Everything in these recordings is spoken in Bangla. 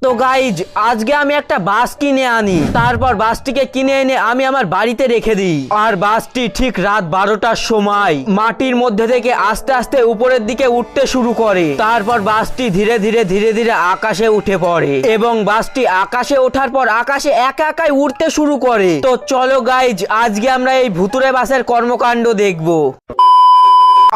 তো গাইজ আজকে আমি একটা বাস কিনে আনি, তারপর বাসটিকে কিনে এনে আমি আমার বাড়িতে রেখে দিই। আর বাসটি ঠিক রাত 12টার সময় মাটির মধ্যে থেকে আস্তে আস্তে উপরের দিকে উঠতে শুরু করে। তারপর বাসটি ধীরে ধীরে ধীরে ধীরে আকাশে উঠে পড়ে এবং বাসটি আকাশে ওঠার পর আকাশে একা একাই উঠতে শুরু করে। তো চলো গাইজ আজকে আমরা এই ভুতুরে বাসের কর্মকাণ্ড দেখবো।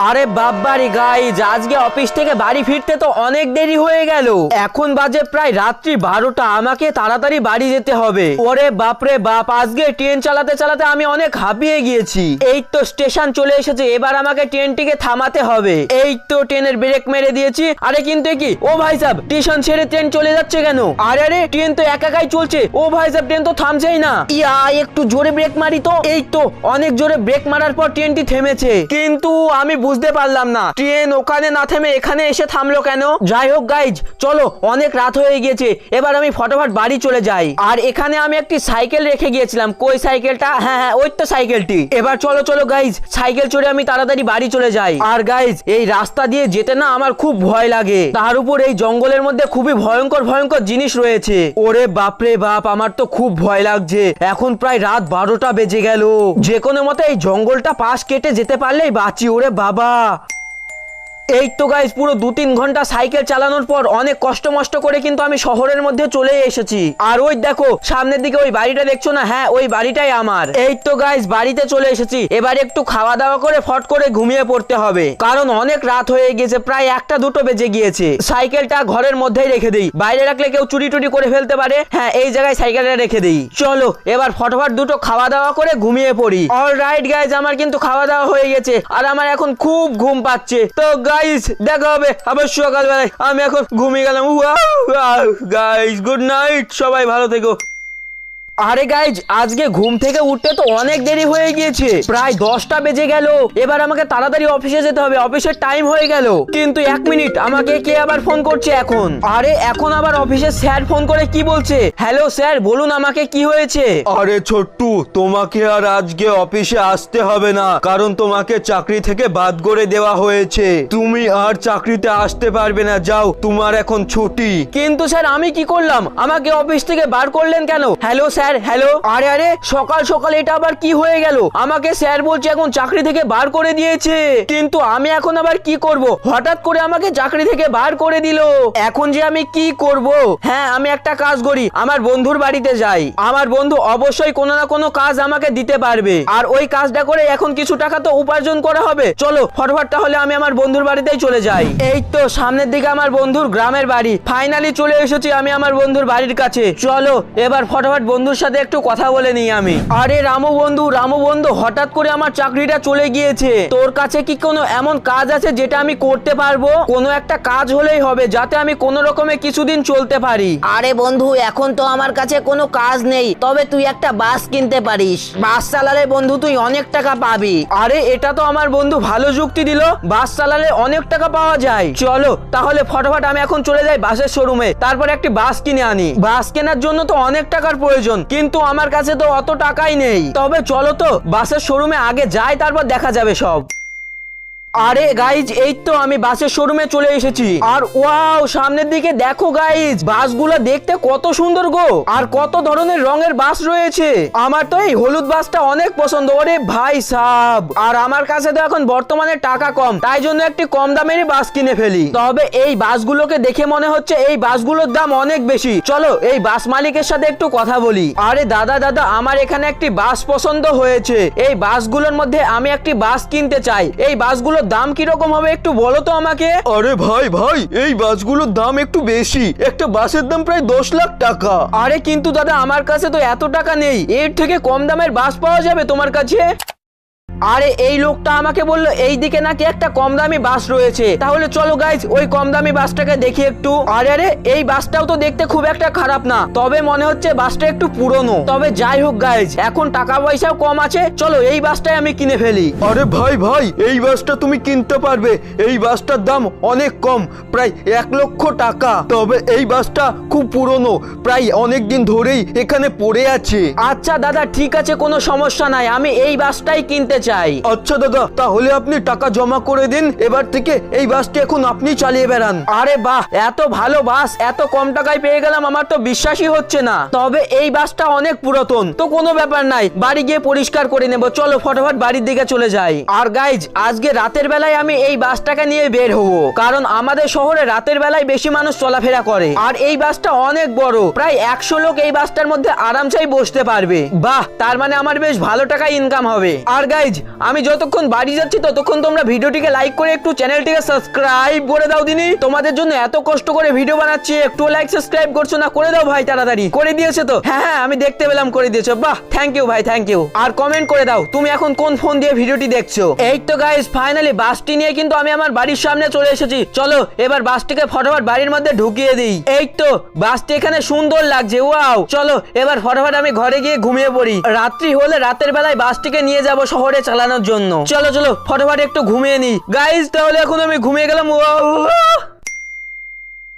আরে বাবারি গাইজ, আজকে অফিস থেকে বাড়ি ফিরতে তো অনেক দেরি হয়ে গেল। এখন বাজে প্রায় রাত্রি 12টা, আমাকে তাড়াতাড়ি বাড়ি যেতে হবে। ওরে বাপরে বাপ, আজকে ট্রেন চালাতে চালাতে আমি অনেক হাঁপিয়ে গিয়েছি। এই তো স্টেশন চলে এসেছে, এবার আমাকে ট্রেনটিকে থামাতে হবে। এই তো ট্রেনের ব্রেক মেরে দিয়েছি। আরে কিন্তু কি, ও ভাই সাহেব স্টেশন ছেড়ে ট্রেন চলে যাচ্ছে কেন? আরে আরে ট্রেন তো একাই চলছে। ও ভাই সাহেব ট্রেন তো থামছেই না। ইয়া একটু জোরে ব্রেক মারি তো। এই তো অনেক জোরে ব্রেক মারার পর ট্রেনটি থেমেছে, কিন্তু আমি বুঝতে পারলাম না ট্রেন ওখানে না থেমে এখানে এসে থামলো কেন। যাই হোক গাইজ, চলো অনেক রাত হয়ে গিয়েছে, এবার আমি ফটাফট বাড়ি চলে যাই। আর এখানে আমি একটি সাইকেল রেখে গিয়েছিলাম, কই সাইকেলটা? হ্যাঁ হ্যাঁ ওই তো সাইকেলটি। এবার চলো চলো গাইজ, সাইকেল চড়ে আমি তাড়াতাড়ি বাড়ি চলে যাই। আর গাইজ এই রাস্তা দিয়ে যেতে না আমার খুব ভয় লাগে, তার উপর এই জঙ্গলের মধ্যে খুবই ভয়ঙ্কর ভয়ঙ্কর জিনিস রয়েছে। ওরে বাপরে বাপ, আমার তো খুব ভয় লাগছে। এখন প্রায় রাত 12টা বেজে গেল, যে কোনো মতে এই জঙ্গলটা পাশ কেটে যেতে পারলেই বাঁচি। ওরে বাবা, এই তো গাইজ পুরো 2-3 ঘন্টা সাইকেল চালানোর পর অনেক কষ্ট মষ্ট করে কিন্তু আমি শহরের মধ্যে চলে এসেছি। আর ওই দেখো সামনের দিকে ওই বাড়িটা দেখছো না? হ্যাঁ ওই বাড়িটাই আমার। এই তো গাইজ বাড়িতে চলে এসেছি, এবার একটু খাওয়া দাওয়া করে ফট করে ঘুমিয়ে পড়তে হবে, কারণ অনেক রাত হয়ে গিয়েছে, প্রায় 1টা-2টো বেজে গিয়েছে। সাইকেলটা ঘরের মধ্যেই রেখে দিই, বাইরে রাখলে কেউ চুরি টুরি করে ফেলতে পারে। হ্যাঁ এই জায়গায় সাইকেলটা রেখে দিই। চলো এবার ফটাফট দুটো খাওয়া দাওয়া করে ঘুমিয়ে পড়ি। অলরাইট গাইজ, আমার কিন্তু খাওয়া দাওয়া হয়ে গেছে আর আমার এখন খুব ঘুম পাচ্ছে। তো গাইজ দেখা হবে আবার সকালবেলায়, আমি এখন ঘুমিয়ে গেলাম। গাইজ গুড নাইট, সবাই ভালো থেকো। আরে গাইজ আজকে ঘুম থেকে উঠতে তো অনেক দেরি হয়ে গিয়েছে, প্রায় 10টা বেজে গেল। এবার আমাকে তাড়াতাড়ি অফিসে যেতে হবে, অফিসের টাইম হয়ে গেল। কিন্তু 1 মিনিট, আমাকে কে আবার ফোন করছে এখন? আরে এখন আবার অফিসের স্যার ফোন করে কি বলছে? হ্যালো স্যার, বলুন আমাকে কি হয়েছে? আরে ছোট্টু, তোমাকে আর আজকে অফিসে আসতে হবে না, কারণ তোমাকে চাকরি থেকে বাদ করে দেওয়া হয়েছে। তুমি আর চাকরিতে আসতে পারবে না, যাও, তোমার এখন ছুটি। কিন্তু স্যার আমি কি করলাম? আমাকে অফিস থেকে বার করলেন কেন? Hello sir, hello. আরে আরে সকাল সকাল এটা আবার কি হয়ে গেল? আমাকে স্যার বলছে এখন চাকরি থেকে বার করে দিয়েছে, কিন্তু আমি এখন আবার কি করব? হঠাৎ করে আমাকে চাকরি থেকে বার করে দিল, এখন যে আমি কি করব? হ্যাঁ আমি একটা কাজ করি, আমার বন্ধুর বাড়িতে যাই, আমার বন্ধু অবশ্যই কোনো না কোনো কাজ আমাকে দিতে পারবে, আর ওই কাজটা করে এখন কিছু টাকা তো উপার্জন করা হবে। চলো ফটাফট তাহলে আমি আমার বন্ধুর বাড়িতেই চলে যাই। এই তো সামনের দিকে আমার বন্ধুর গ্রামের বাড়ি, ফাইনালি চলে এসেছি আমি আমার বন্ধুর বাড়ির কাছে। চলো এবার ফটাফট বন্ধুর সাথে একটু কথা বলে নিই আমি। আরে রামু বন্ধু, হঠাৎ করে আমার চাকরিটা চলে গিয়েছে, তোর কাছে কি কোনো এমন কাজ আছে যেটা আমি করতে পারবো? কোনো একটা কাজ হলেই হবে, যাতে আমি কোনো রকমে কিছুদিন চলতে পারি। আরে বন্ধু, এখন তো আমার কাছে কোনো কাজ নেই, তবে তুই একটা বাস কিনতে পারিস। বাস চালালে বন্ধু তুই অনেক টাকা পাবি। আরে এটা তো আমার বন্ধু ভালো যুক্তি দিল, বাস চালালে অনেক টাকা পাওয়া যায়। চলো তাহলে ফটাফট আমি এখন চলে যাই বাসের শোরুমে, তারপর একটি বাস কিনে আনি। বাস কেনার জন্য তো অনেক টাকার প্রয়োজন, কিন্তু আমার কাছে তো অত টাকাই নেই। তবে চলো তো বাসের শোরুমে আগে যাই, তারপর দেখা যাবে সব। আরে গাইজ এই তো আমি বাসের শোরুমে চলে এসেছি, আর ওয়াও সামনের দিকে দেখো গাইজ, বাসগুলো দেখতে কত সুন্দর গো, আর কত ধরনের রঙের বাস রয়েছে। আমার তো এই হলুদ বাসটা অনেক পছন্দ। ওরে ভাই সাব, আর আমার কাছে তো এখন বর্তমানে টাকা কম, তাই জন্য একটি কম দামেরই বাস কিনে ফেলি। তবে এই বাসগুলোকে দেখে মনে হচ্ছে এই বাসগুলোর দাম অনেক বেশি। চলো এই বাস মালিকের সাথে একটু কথা বলি। আরে দাদা আমার এখানে একটি বাস পছন্দ হয়েছে, এই বাসগুলোর মধ্যে আমি একটি বাস কিনতে চাই। এই বাসগুলো দাম কিরকম হবে একটু বলো তো আমাকে। আরে ভাই এই বাসগুলোর দাম একটু বেশি, একটা বাসের দাম প্রায় 10 লাখ টাকা। আরে কিন্তু দাদা আমার কাছে তো এত টাকা নেই, এর থেকে কম দামের বাস পাওয়া যাবে তোমার কাছে? আরে এই লোকটা আমাকে বললো এই দিকে নাকি একটা কম দামি বাস রয়েছে, তাহলে চলো গাইজ ওই কম দামি বাসটাকে দেখি একটু। আরে আরে এই বাসটাও তো দেখতে খুব একটা খারাপ না, তবে মনে হচ্ছে বাসটা একটু পুরনো। তবে যাই হোক গাইজ, এখন টাকা পয়সাও কম আছে, চলো এই বাসটাই আমি কিনে ফেলি। আরে ভাই এই বাসটা তুমি কিনতে পারবে, এই বাসটার দাম অনেক কম, প্রায় 1 লক্ষ টাকা। তবে এই বাসটা খুব পুরনো, প্রায় অনেক দিন ধরেই এখানে পড়ে আছে। আচ্ছা দাদা ঠিক আছে, কোনো সমস্যা নাই, আমি এই বাসটাই কিনতে চাই। চাই। আচ্ছা দাদা, তাহলে আপনি টাকা জমা করে দিন, এবার থেকে এই বাসটি এখন আপনি চালিয়ে বেড়ান। আরে বাহ, এত ভালো বাস এত কম টাকায় পেয়ে গেলাম, আমার তো বিশ্বাসই হচ্ছে না। তবে এই বাসটা অনেক পুরাতন, তো কোনো ব্যাপার নাই, বাড়ি গিয়ে পরিষ্কার করে নেব। চলো ফটাফট বাড়ির দিকে চলে যাই। আর গাইজ, আজকে রাতের বেলায় আমি এই বাসটাকে নিয়ে বের হবো, কারণ আমাদের শহরে রাতের বেলায় বেশি মানুষ চলাফেরা করে। আর এই বাসটা অনেক বড়, প্রায় 100 লোক এই বাসটার মধ্যে আরামসেই বসতে পারবে। বাহ, তার মানে আমার বেশ ভালো টাকা ইনকাম হবে। আর গাইজ, আমি যতক্ষণ বাড়ি যাচ্ছি ততক্ষণ তোমরা ভিডিওটিকে লাইক করে একটু চ্যানেলটিকে সাবস্ক্রাইব করে দাও দিনি। তোমাদের জন্য এত কষ্ট করে ভিডিও বানাচ্ছি, একটু লাইক সাবস্ক্রাইব করছো না? করে দাও ভাই তাড়াতাড়ি। করে দিয়েছো তো? হ্যাঁ হ্যাঁ, আমি দেখতে পেলাম করে দিয়েছো। বাহ, থ্যাংক ইউ ভাই, থ্যাংক ইউ। আর কমেন্ট করে দাও তুমি এখন কোন ফোন দিয়ে ভিডিওটি দেখছো। এই তো গাইজ, ফাইনালি বাসটি নিয়ে কিন্তু আমি আমার বাড়ির সামনে চলে এসেছি। চলো এবার বাসটিকে ফটাফট বাড়ির মধ্যে ঢুকিয়ে দিই। এই তো বাসটি এখানে সুন্দর লাগছে, ওয়াও। চলো এবার ফটাফট আমি ঘরে গিয়ে ঘুমিয়ে পড়ি। রাত্রি হলে রাতের বেলায় বাসটিকে নিয়ে যাব শহরে চালানোর জন্য। চলো চলো ফটাফট একটু ঘুমিয়ে নিই গাইজ। তাহলে এখন আমি ঘুমিয়ে গেলাম।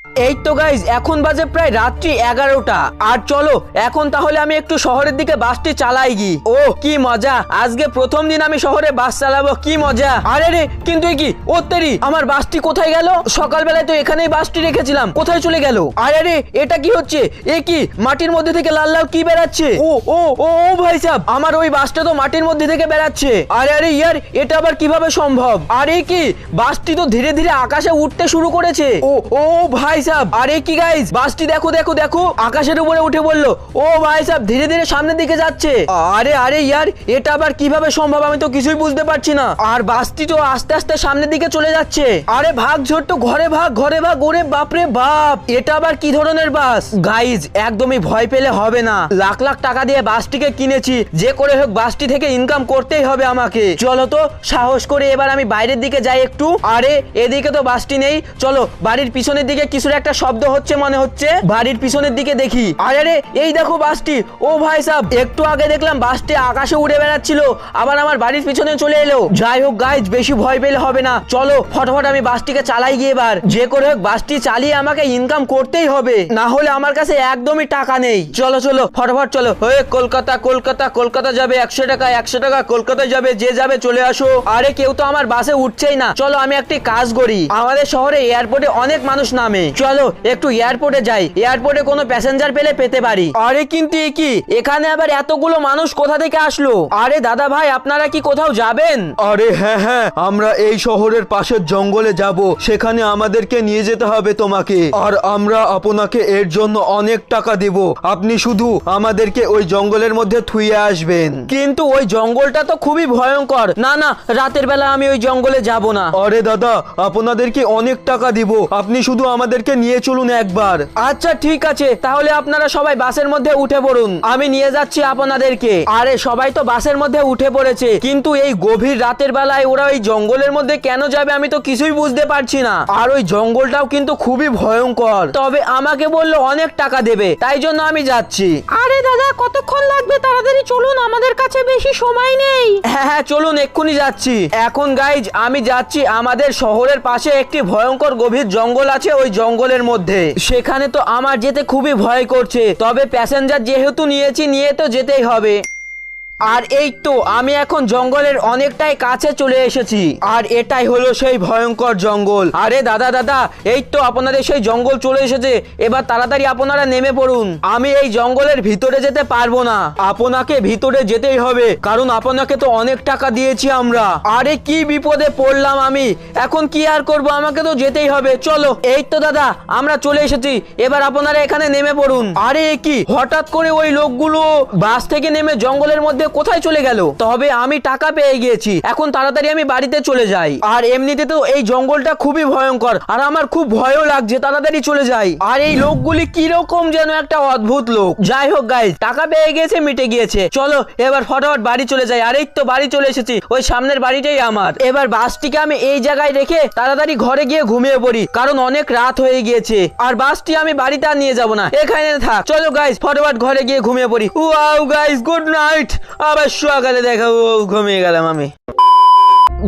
এই তো গাইজ, এখন বাজে প্রায় রাত্রি 11টা। আর চলো এখন তাহলে আমি একটু শহরের দিকে বাসটি চালাই গি। ও কি মজা, আজকে প্রথম দিন আমি শহরে বাস চালাবো, কি মজা। আরে রে, কিন্তু কি ও তেরি, আমার বাসটি কোথায় গেল? সকালবেলায় তো এখানেই বাসটি রেখেছিলাম, কোথায় চলে গেল? আরে রে, এটা কি হচ্ছে? এ কি মাটির মধ্যে থেকে লাল লাল কি বেরাচ্ছে? ও ও ও ও ভাই সাহেব, আমার ওই বাসটা তো মাটির মধ্যে থেকে বেরাচ্ছে। আরে আরে ইয়ার, এটা আবার কিভাবে সম্ভব? আরে কি, বাসটি তো ধীরে ধীরে আকাশে উঠতে শুরু করেছে। ও ও ভাই সাহেব, আরে কি গাইস, বাসটি দেখো দেখো দেখো, আকাশের উপরে উঠে বললো। ও ভাই সাহেব, ধীরে ধীরে সামনের দিকে যাচ্ছে। আরে আরে ইয়ার, এটা আবার কিভাবে সম্ভব? আমি তো কিছুই বুঝতে পারছি না। আর বাসটি তো আস্তে আস্তে সামনের দিকে চলে যাচ্ছে। আরে ভাগ ছোট্ট, ঘরে ভাগ, ঘরে ভাগ। ওরে বাপরে বাপ, এটা আবার কি ধরনের বাস? গাইজ, একদমই ভয় পেলে হবে না। লাখ লাখ টাকা দিয়ে বাসটিকে কিনেছি, যে করে হোক বাসটি থেকে ইনকাম করতেই হবে আমাকে। চলো তো সাহস করে এবার আমি বাইরের দিকে যাই একটু। আরে এদিকে তো বাসটি নেই। চলো বাড়ির পিছনের দিকে কিছুর একটা শব্দ হচ্ছে মনে হচ্ছে, বাড়ির পিছনের দিকে দেখি। আরে রে, এই দেখো বাসটি। ও ভাই সাহেব, একটু আগে দেখলাম বাসটি আকাশে উড়ে বেড়াচ্ছিল, আবার আমার বাড়ির পিছনে চলে এলো। যাই হোক গাইজ, বেশি ভয় পেলে হবে না। চলো ফটাফট আমি বাসটিকে চালাই গিয়ে এবার, যে করে হোক বাসটি চালিয়ে আমাকে ইনকাম করতেই হবে, না হলে আমার কাছে একদমই টাকা নেই। চলো চলো ফটাফট চলো। হয়ে কলকাতা কলকাতা কলকাতা যাবে 100 টাকা, 100 টাকা কলকাতা যাবে, যে যাবে চলে আসো। আরে কেউ তো আমার বাসে উঠছেই না। চলো আমি একটি কাজ করি, আমাদের শহরে এয়ারপোর্টে অনেক মানুষ নামে, চলো একটু এয়ারপোর্টে যাই, এয়ারপোর্টে কোনো প্যাসেঞ্জার পেলে পেতে পারি। আরে কিন্তু এ কি, এখানে আবার এতগুলো মানুষ কোথা থেকে আসলো? আরে দাদা ভাই, আপনারা কি কোথাও যাবেন? আরে হ্যাঁ হ্যাঁ, আমরা এই শহরের পাশের জঙ্গলে যাব, সেখানে আমাদেরকে নিয়ে যেতে হবে তোমাকে, আর আমরা আপনাকে এর জন্য অনেক টাকা দেব। আপনি শুধু আমাদেরকে ওই জঙ্গলের মধ্যে থুয়ে আসবেন। কিন্তু ওই জঙ্গলটা তো খুবই ভয়ঙ্কর। না না, রাতের বেলা আমি ওই জঙ্গলে যাব না। আরে দাদা, আপনাদেরকে অনেক টাকা দিব, আপনি শুধু আমাদেরকে নিয়ে চলুন একবার। আচ্ছা ঠিক আছে, তাহলে আপনারা সবাই বাসের মধ্যে উঠে পড়ুন, আমি নিয়ে যাচ্ছি আপনাদেরকে। আরে সবাই তো বাসের মধ্যে উঠে পড়েছে, কিন্তু এই গভীর রাতের বেলায় ওরা ওই জঙ্গলের মধ্যে কেন যাবে আমি তো কিছুই বুঝতে পারছি না। আর ওই জঙ্গলটাও কিন্তু খুবই ভয়ঙ্কর। তবে আমাকে বললো অনেক টাকা দেবে, তাই জন্য আমি যাচ্ছি। আরে দাদা, কতক্ষণ লাগবে? তাড়াতাড়ি চলুন, আমাদের কাছে বেশি সময় নেই। হ্যাঁ হ্যাঁ চলুন, এক্ষুনি যাচ্ছি। এখন গাইজ আমি যাচ্ছি, আমাদের শহরের পাশে একটি ভয়ঙ্কর গভীর জঙ্গল আছে, ওই জঙ্গলের মধ্যে। সেখানে তো আমার যেতে খুবই ভয় করছে, তবে প্যাসেঞ্জার যেহেতু নিয়েছি, নিয়ে তো যেতেই হবে। আর এই তো আমি এখন জঙ্গলের অনেকটাই কাছে চলে এসেছি, আর এটাই হলো সেই ভয়ঙ্কর জঙ্গল। আরে দাদা দাদা, এই তো আপনাদের সেই জঙ্গল চলে এসেছে, এবার তাড়াতাড়ি আপনারা নেমে পড়ুন। আমি এই জঙ্গলের ভিতরে যেতে পারবো না, আপনাকে ভিতরে যেতেই হবে, কারণ আপনাকে তো অনেক টাকা দিয়েছি আমরা। আরে কি বিপদে পড়লাম আমি, এখন কি আর করব, আমাকে তো যেতেই হবে। চলো, এই তো দাদা আমরা চলে এসেছি, এবার আপনারা এখানে নেমে পড়ুন। আরে কি হঠাৎ করে ওই লোকগুলো বাস থেকে নেমে জঙ্গলের মধ্যে কোথায় চলে গেল? তবে আমি টাকা পেয়ে গিয়েছি, এখন তাড়াতাড়ি আমি বাড়িতে চলে যাই। আর এমনিতে তো এই জঙ্গলটা খুবই ভয়ঙ্কর, আর আমার খুব ভয়ও লাগছে, তাড়াতাড়ি চলে যাই। আর এই লোকগুলি কিরকম যেন একটা অদ্ভুত লোক। যাই হোক গাইজ, টাকা পেয়ে গিয়েছে, মিটে গিয়েছে। চলো এবার ফটাফট বাড়ি চলে যাই। আর এই তো বাড়ি চলে এসেছি, ওই সামনের বাড়িটাই আমার। এবার বাসটিকে আমি এই জায়গায় রেখে তাড়াতাড়ি ঘরে গিয়ে ঘুমিয়ে পড়ি, কারণ অনেক রাত হয়ে গিয়েছে। আর বাসটি আমি বাড়িতে আর নিয়ে যাব না, এখানে থাক। চলো গাইজ ফটাফট ঘরে গিয়ে ঘুমিয়ে পড়ি। ওয়াও গাইজ, গুড নাইট, আবার সকালে দেখা। ঘুমিয়ে গেলাম আমি।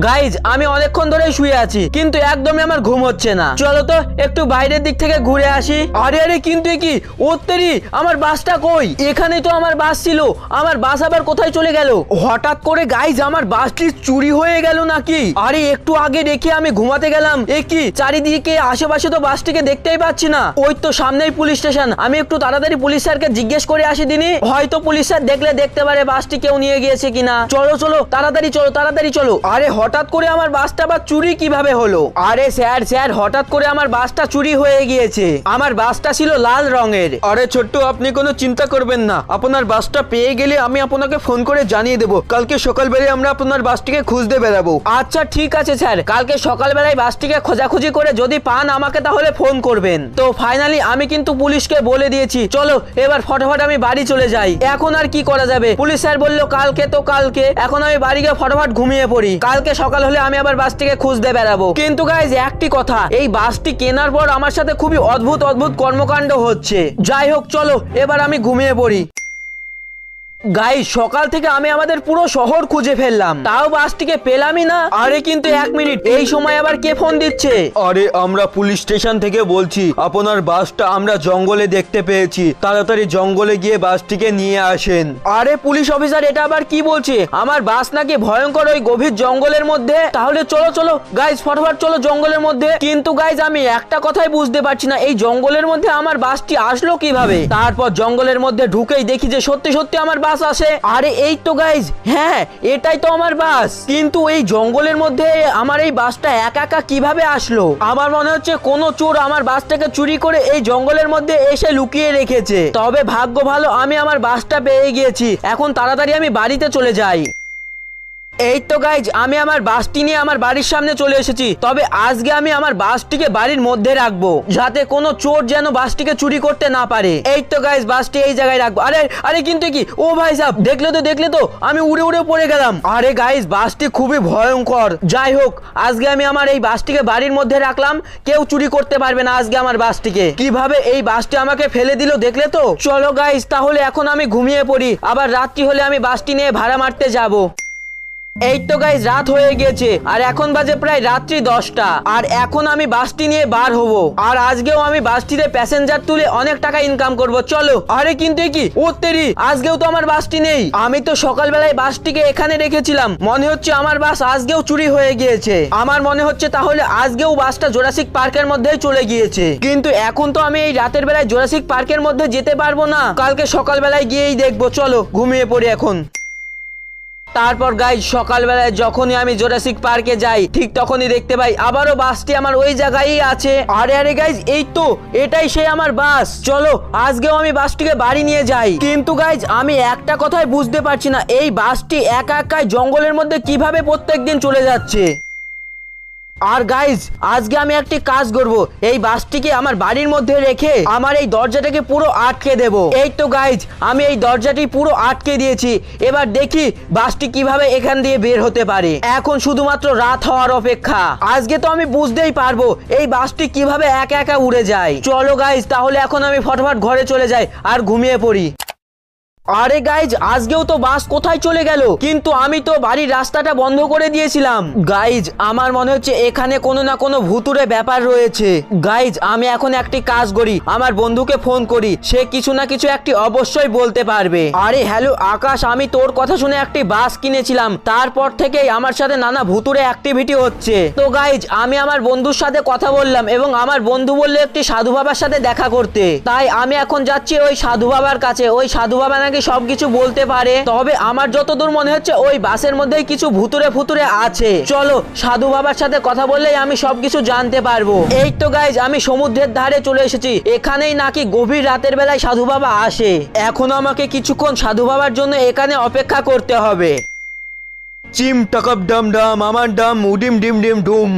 গাইজ আমি অনেকক্ষণ ধরেই শুয়ে আছি কিন্তু একদমই আমার ঘুম হচ্ছে না। চলো তো একটু বাইরের দিক থেকে ঘুরে আসি। আরে আরে কিন্তু এ কি ওত্তেরি, আমার বাসটা কই? এখানে তো আমার বাস ছিল, আমার বাস আবার কোথায় চলে গেল? হঠাৎ করে গাইজ আমার বাসটি চুরি হয়ে গেল নাকি? আরে একটু আগে রেখে আমি ঘুমাতে গেলাম, এ কি চারিদিকে আশেপাশে তো বাসটিকে দেখতেই পাচ্ছি না। ওই তো সামনেই পুলিশ স্টেশন, আমি একটু তাড়াতাড়ি পুলিশ স্যারকে জিজ্ঞেস করে আসি দিনি, হয়তো পুলিশ স্যার দেখলে দেখতে পারে বাসটি কেউ নিয়ে গিয়েছে কিনা। চলো চলো তাড়াতাড়ি চলো তাড়াতাড়ি চলো। আরে হঠাৎ করে আমার বাসটা আবার চুরি কিভাবে হলো? আরে স্যার স্যার হঠাৎ করে আমার বাসটা চুরি হয়ে গিয়েছে, আমার বাসটা ছিল লাল রঙের। আরে ছোট্ট, আপনি কোনো চিন্তা করবেন না, আপনার বাসটা পেয়ে গেলে আমি আপনাকে ফোন করে জানিয়ে দেবো। কালকে সকালবেলায় আমরা আপনার বাসটিকে খুঁজতে বেরাবো। আচ্ছা ঠিক আছে স্যার, কালকে সকালবেলায় বাসটিকে খোঁজাখুঁজি করে যদি পান আমাকে তাহলে ফোন করবেন। তো ফাইনালি আমি কিন্তু পুলিশকে বলে দিয়েছি। চলো এবার ফটাফট আমি বাড়ি চলে যাই। এখন আর কি করা যাবে, পুলিশ স্যার বললো কালকে তো কালকে, এখন আমি বাড়ি গিয়ে ফটাফট ঘুমিয়ে পড়ি। কালকে সকাল হলে আমি আবার বাসটিকে খুঁজতে বেরাবো। কিন্তু গাইজ একটি কথা, এই বাসটি কেনার পর আমার সাথে খুবই অদ্ভুত অদ্ভুত কর্মকাণ্ড হচ্ছে। যাই হোক চলো এবার আমি ঘুমিয়ে পড়ি। গাইজ সকাল থেকে আমি আমাদের পুরো শহর খুঁজে ফেললাম, তাও বাসটিকে পেলামই না। আরে কিন্তু এক মিনিট, এই সময় আবার কে ফোন দিচ্ছে? আরে আমরা পুলিশ স্টেশন থেকে বলছি, আপনার বাসটা আমরা জঙ্গলে দেখতে পেয়েছি, তাড়াতাড়ি জঙ্গলে গিয়ে বাসটিকে নিয়ে আসেন। আরে পুলিশ অফিসার এটা আবার কি বলছে? আমার বাস নাকি ভয়ঙ্কর ওই গভীর জঙ্গলের মধ্যে? তাহলে চলো চলো গাইজ ফটাফট চলো জঙ্গলের মধ্যে। কিন্তু গাইজ আমি একটা কথাই বুঝতে পারছি না, এই জঙ্গলের মধ্যে আমার বাসটি আসলো কিভাবে? তারপর জঙ্গলের মধ্যে ঢুকেই দেখি যে সত্যি সত্যি আমার বাস আসে। আরে এই তো গাইজ, হ্যাঁ এটাই তো আমার বাস। কিন্তু এই জঙ্গলের মধ্যে আমার এই বাসটা একা একা কিভাবে আসলো? আমার মনে হচ্ছে কোনো চোর আমার বাসটাকে চুরি করে এই জঙ্গলের মধ্যে এসে লুকিয়ে রেখেছে। তবে ভাগ্য ভালো আমি আমার বাসটা পেয়ে গিয়েছি, এখন তাড়াতাড়ি আমি বাড়িতে চলে যাই। এই তো গাইজ আমি আমার বাসটি নিয়ে আমার বাড়ির সামনে চলে এসেছি। তবে আজকে আমি আমার বাসটিকে বাড়ির মধ্যে রাখবো, যাতে কোনো চোর যেন বাসটিকে চুরি করতে না পারে। এই তো গাইজ বাসটি এই জায়গায় রাখবো। আরে আরে কিন্তু কি, ও ভাই সাহেব দেখলে তো আমি উড়ে উড়ে পড়ে গেলাম। আরে গাইজ বাসটি খুবই ভয়ঙ্কর। যাই হোক আজকে আমি আমার এই বাসটিকে বাড়ির মধ্যে রাখলাম, কেউ চুরি করতে পারবে না আজকে আমার বাসটিকে। কিভাবে এই বাসটি আমাকে ফেলে দিল দেখলে তো। চলো গাইজ তাহলে এখন আমি ঘুমিয়ে পড়ি, আবার রাত্রি হলে আমি বাসটি নিয়ে ভাড়া মারতে যাবো। এই তো গাইজ রাত হয়ে গেছে, আর এখন বাজে প্রায় রাত্রি 10টা, আর এখন আমি বাসটি নিয়ে বার হব। আর আজকেও আমি বাসটিতে প্যাসেঞ্জার তুলে অনেক টাকা ইনকাম করব। চলো। আরে কিন্তু কি ওত্তেরি, আজকেও তো আমার বাসটি নেই। আমি তো সকালবেলায় বাসটিকে এখানে রেখেছিলাম, মনে হচ্ছে আমার বাস আজকেও চুরি হয়ে গিয়েছে। আমার মনে হচ্ছে তাহলে আজকেও বাসটা জোরাসিক পার্কের মধ্যেই চলে গিয়েছে। কিন্তু এখন তো আমি এই রাতের বেলায় জোরাসিক পার্কের মধ্যে যেতে পারবো না, কালকে সকালবেলায় গিয়েই দেখবো। চলো ঘুমিয়ে পড়ি এখন। তারপর গাইজ সকালবেলায় যখনই আমি জোরাসিক পার্কে যাই, ঠিক তখনই দেখতে পাই আবারও বাসটি আমার ওই জায়গায় আছে। আরে আরে গাইজ এই তো, এটাই সেই আমার বাস। চলো আজকেও আমি বাসটিকে বাড়ি নিয়ে যাই। কিন্তু গাইজ আমি একটা কথাই বুঝতে পারছি না, এই বাসটি একা একাই জঙ্গলের মধ্যে কিভাবে প্রত্যেকদিন চলে যাচ্ছে। আর গাইজ আজকে আমি একটি কাজ করব, এই বাসটিকে আমার বাড়ির মধ্যে রেখে আমার এই দরজাটাকে পুরো আটকে দেব। এই তো গাইজ আমি এই দরজাটি পুরো আটকে দিয়েছি, এবার দেখি বাসটি কিভাবে এখান দিয়ে বের হতে পারে। এখন শুধুমাত্র রাত হওয়ার অপেক্ষা, আজকে তো আমি বুঝতেই পারবো এই বাসটি কিভাবে একা একা উড়ে যায়। চলো গাইজ তাহলে এখন আমি ফটাফট ঘরে চলে যাই আর ঘুমিয়ে পড়ি। আরে গাইজ আজকেও তো বাস কোথায় চলে গেল? কিন্তু আমি তো বাড়ির রাস্তাটা বন্ধ করে দিয়েছিলাম। গাইজ আমার মনে হচ্ছে এখানে কোনো না কোনো ভুতুরে ব্যাপার রয়েছে। গাইজ আমি এখন একটি কাজ করি, আমার বন্ধুকে ফোন করি, সে কিছু না কিছু একটি অবশ্যই বলতে পারবে। আরে হ্যালো আকাশ, আমি তোর কথা শুনে একটি বাস কিনেছিলাম, তারপর থেকেই আমার সাথে নানা ভুতুরে অ্যাক্টিভিটি হচ্ছে। তো গাইজ আমি আমার বন্ধুর সাথে কথা বললাম এবং আমার বন্ধু বললে একটি সাধু বাবার সাথে দেখা করতে। তাই আমি এখন যাচ্ছি ওই সাধু বাবার কাছে। ওই সাধু বাবা সবকিছু বলতে পারে, তবে আমার যতদূর মনে হচ্ছে ওই বাসের মধ্যেই কিছু ভুতুরে ফুতুরে আছে। চলো সাধু বাবার সাথে কথা বললেই আমি সবকিছু জানতে পারবো। এই তো গাইজ আমি সমুদ্রের ধারে চলে এসেছি, এখানেই নাকি গভীর রাতের বেলায় সাধু বাবা আসে। এখন আমাকে কিছুক্ষণ সাধু বাবার জন্য এখানে অপেক্ষা করতে হবে। চিম টাকাপ ডাম ডাম আমার ডাম উডিম ডিম ডিম ডুম।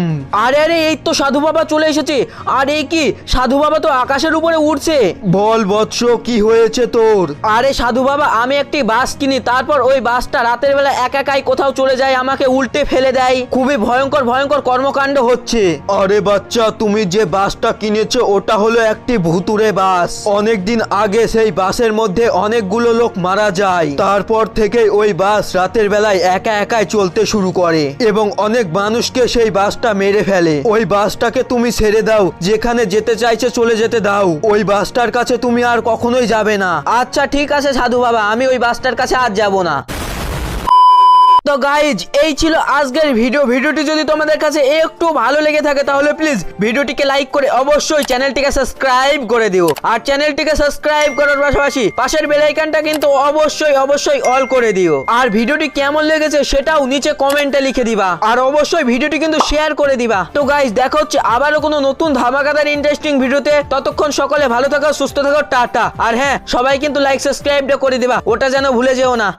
আরে আরে এই তো সাধু বাবা চলে এসেছে। আর এই কি সাধু বাবা তো আকাশের উপরে উড়ছে। বল বৎস, কি হয়েছে তোর? আরে সাধু বাবা আমি একটি বাস কিনি, তারপর ওই বাসটা রাতের বেলা একা একাই কোথাও চলে যায়, আমাকে উল্টে ফেলে দেয়। খুবই ভয়ঙ্কর ভয়ঙ্কর কর্মকাণ্ড হচ্ছে। আরে বাচ্চা, তুমি যে বাসটা কিনেছো ওটা হলো একটি ভুতুরে বাস। অনেকদিন আগে সেই বাসের মধ্যে অনেকগুলো লোক মারা যায়, তারপর থেকে ওই বাস রাতের বেলায় একা একাই রাস্তায় চলতে শুরু করে এবং অনেক মানুষকে সেই বাসটা মেরে ফেলে। ওই বাসটাকে তুমি ছেড়ে দাও, যেখানে যেতে চাইছে চলে যেতে দাও। ওই বাসটার কাছে তুমি আর কখনোই যাবে না। আচ্ছা ঠিক আছে সাধু বাবা, আমি ওই বাসটার কাছে আর যাব না। তো গাইজ, এই ছিল আজকের ভিডিওটি যদি তোমাদের কাছে একটু ভালো লেগে থাকে তাহলে প্লিজ ভিডিওটিকে লাইক করে অবশ্যই চ্যানেলটিকে সাবস্ক্রাইব করে দিও। আর চ্যানেলটিকে সাবস্ক্রাইব করার পাশাপাশি পাশের বেল আইকনটা কিন্তু অবশ্যই অল করে দিও। আর ভিডিওটি কেমন লেগেছে সেটাও নিচে কমেন্টে লিখে দিবা। আর অবশ্যই ভিডিওটি কিন্তু শেয়ার করে দিবা। তো গাইজ, দেখা হচ্ছে আবারও কোনো নতুন ধামাকাদার ইন্টারেস্টিং ভিডিওতে। ততক্ষণ সকলে ভালো থাকো, সুস্থ থাকো, টাটা। আর হ্যাঁ, সবাই কিন্তু লাইক সাবস্ক্রাইবটা করে দিবা, ওটা যেন ভুলে যেও না।